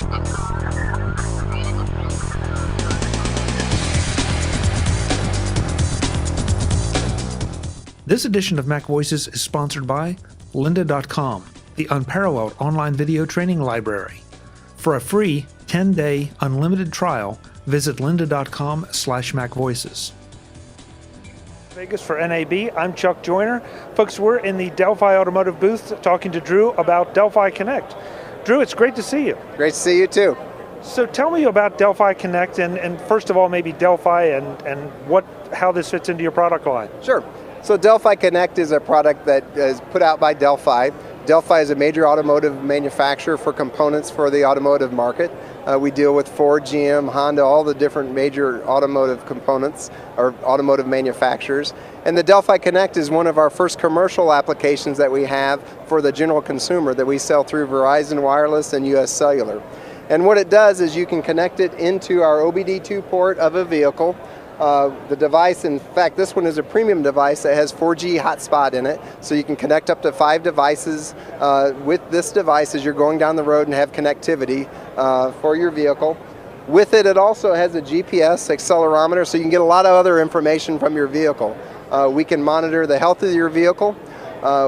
This edition of MacVoices is sponsored by lynda.com, the unparalleled online video training library. For a free 10-day unlimited trial, visit lynda.com/MacVoices. Vegas for NAB, I'm Chuck Joyner. Folks, we're in the Delphi Automotive booth talking to Drew about Delphi Connect. Drew, it's great to see you. Great to see you too. So tell me about Delphi Connect and first of all, maybe Delphi and how this fits into your product line. Sure. So Delphi Connect is a product that is put out by Delphi. Delphi is a major automotive manufacturer for components for the automotive market. We deal with Ford, GM, Honda, all the different major automotive components or automotive manufacturers. And the Delphi Connect is one of our first commercial applications that we have for the general consumer that we sell through Verizon Wireless and US Cellular. And what it does is you can connect it into our OBD-II port of a vehicle. The device, in fact, this one is a premium device that has 4G hotspot in it, so you can connect up to 5 devices with this device as you're going down the road and have connectivity for your vehicle. With it, it also has a GPS accelerometer, so you can get a lot of other information from your vehicle. We can monitor the health of your vehicle.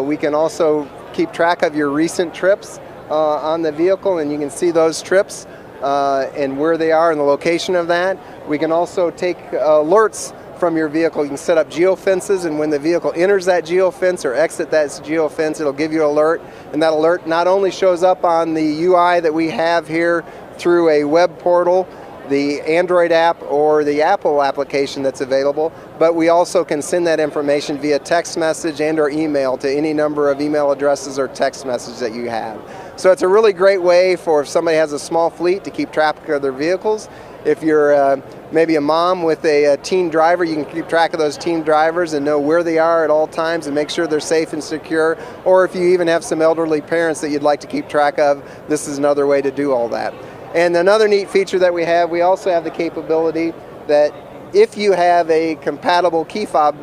We can also keep track of your recent trips on the vehicle, and you can see those trips and where they are and the location of that. We can also take alerts from your vehicle. You can set up geofences, and when the vehicle enters that geofence or exit that geofence, it'll give you an alert. And that alert not only shows up on the UI that we have here through a web portal, the Android app or the Apple application that's available, but we also can send that information via text message and or email to any number of email addresses or text message that you have. So it's a really great way for if somebody has a small fleet to keep track of their vehicles. If you're maybe a mom with a teen driver, you can keep track of those teen drivers and know where they are at all times and make sure they're safe and secure. Or if you even have some elderly parents that you'd like to keep track of, this is another way to do all that. And another neat feature that we also have the capability that if you have a compatible key fob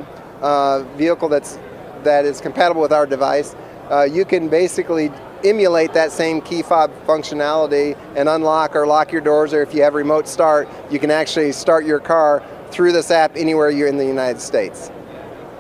vehicle that is compatible with our device, you can basically emulate that same key fob functionality and unlock or lock your doors, or if you have remote start, you can actually start your car through this app anywhere you're in the United States.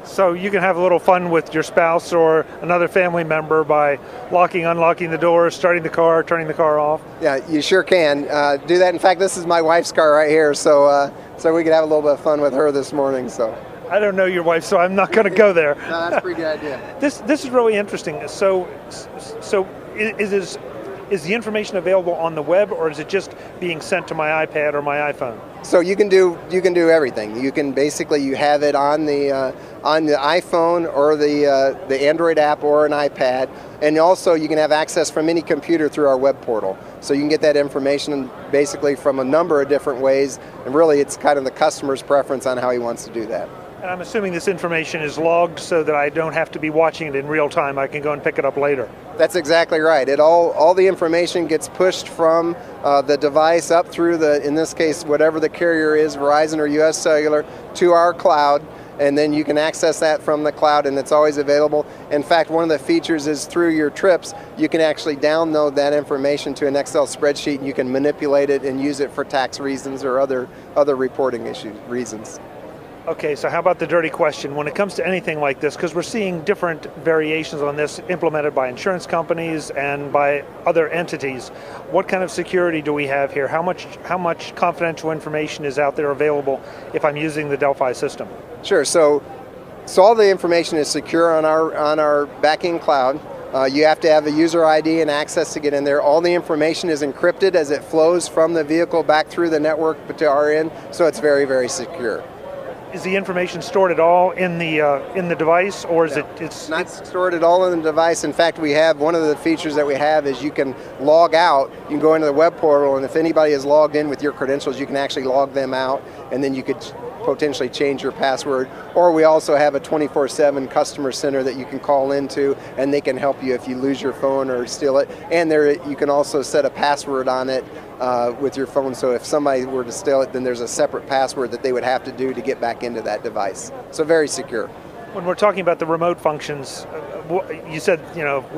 So you can have a little fun with your spouse or another family member by locking, unlocking the doors, starting the car, turning the car off. Yeah, you sure can do that. In fact, this is my wife's car right here, so we could have a little bit of fun with her this morning. So I don't know your wife, so I'm not going to go there. No, that's a pretty good idea. This is really interesting. So is the information available on the web, or is it just being sent to my iPad or my iPhone? So you can do everything. You can basically you have it on the iPhone or the Android app or an iPad, and also you can have access from any computer through our web portal. So you can get that information basically from a number of different ways, and really it's kind of the customer's preference on how he wants to do that. And I'm assuming this information is logged so that I don't have to be watching it in real time. I can go and pick it up later. That's exactly right. All the information gets pushed from the device up through in this case, whatever the carrier is, Verizon or US Cellular, to our cloud, and then you can access that from the cloud, and it's always available. In fact, one of the features is through your trips, you can actually download that information to an Excel spreadsheet, and you can manipulate it and use it for tax reasons or other reporting reasons. Okay, so how about the dirty question? When it comes to anything like this, because we're seeing different variations on this implemented by insurance companies and by other entities, what kind of security do we have here? How much confidential information is out there available if I'm using the Delphi system? Sure. So all the information is secure on our back-end cloud. You have to have a user ID and access to get in there. All the information is encrypted as it flows from the vehicle back through the network to our end, so it's very, very secure. Is the information stored at all in the device, or is it's not stored at all in the device? In fact, we have one of the features that we have is you can log out. You can go into the web portal, and if anybody is logged in with your credentials, you can actually log them out, and then you could potentially change your password. Or we also have a 24/7 customer center that you can call into, and they can help you if you lose your phone or steal it. And you can also set a password on it with your phone, so if somebody were to steal it, then there's a separate password that they would have to do to get back into that device. So very secure. When we're talking about the remote functions, you said,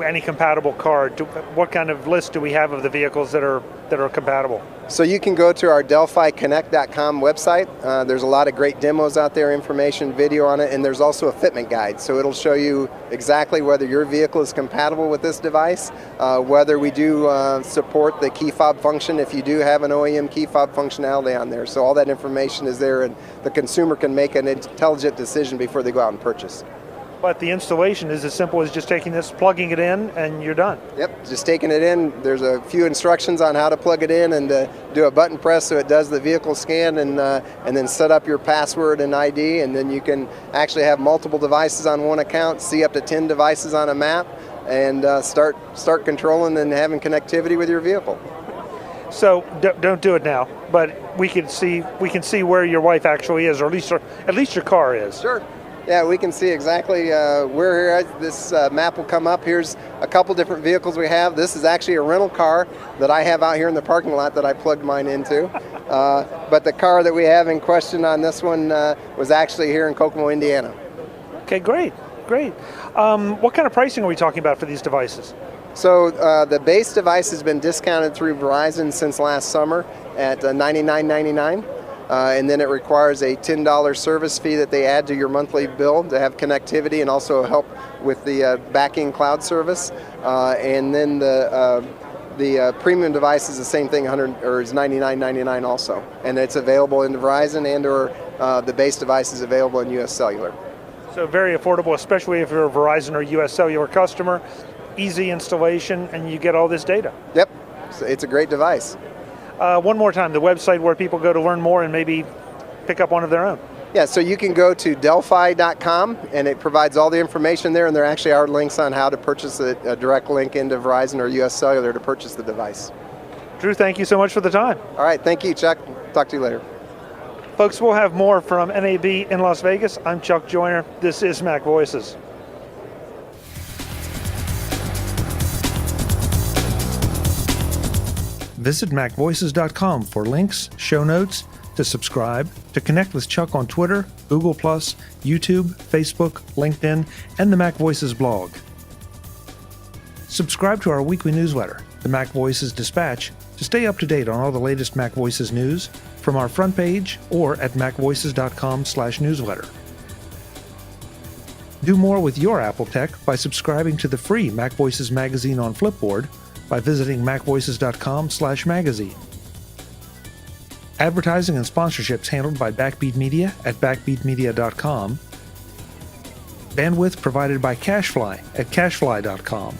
any compatible car. What kind of list do we have of the vehicles that are compatible? So you can go to our DelphiConnect.com website. There's a lot of great demos out there, information, video on it, and there's also a fitment guide. So it'll show you exactly whether your vehicle is compatible with this device, whether we do support the key fob function if you do have an OEM key fob functionality on there. So all that information is there, and the consumer can make an intelligent decision before they go out and purchase. But the installation is as simple as just taking this, plugging it in, and you're done. Yep, just taking it in. There's a few instructions on how to plug it in and do a button press so it does the vehicle scan, and then set up your password and ID, and then you can actually have multiple devices on one account, see up to 10 devices on a map, and start controlling and having connectivity with your vehicle. So don't do it now, but we can see where your wife actually is, or at least your car is. Sure. Yeah, we can see exactly where we're at. This map will come up. Here's a couple different vehicles we have. This is actually a rental car that I have out here in the parking lot that I plugged mine into. But the car that we have in question on this one was actually here in Kokomo, Indiana. Okay, great. What kind of pricing are we talking about for these devices? So the base device has been discounted through Verizon since last summer at $99.99. And then it requires a $10 service fee that they add to your monthly bill to have connectivity and also help with the backing cloud service. And then the premium device is the same thing, is $99.99 also. And it's available in Verizon, and/or the base device is available in U.S. Cellular. So very affordable, especially if you're a Verizon or U.S. Cellular customer. Easy installation, and you get all this data. Yep, so it's a great device. One more time, the website where people go to learn more and maybe pick up one of their own. Yeah, so you can go to Delphi.com, and it provides all the information there, and there actually are links on how to purchase a direct link into Verizon or US Cellular to purchase the device. Drew, thank you so much for the time. All right, thank you, Chuck. Talk to you later. Folks, we'll have more from NAB in Las Vegas. I'm Chuck Joyner. This is Mac Voices. Visit MacVoices.com for links, show notes, to subscribe, to connect with Chuck on Twitter, Google+, YouTube, Facebook, LinkedIn, and the MacVoices blog. Subscribe to our weekly newsletter, the MacVoices Dispatch, to stay up to date on all the latest MacVoices news from our front page or at MacVoices.com/newsletter. Do more with your Apple tech by subscribing to the free MacVoices magazine on Flipboard by visiting MacVoices.com/magazine. Advertising and sponsorships handled by Backbeat Media at backbeatmedia.com. Bandwidth provided by CacheFly at CacheFly.com.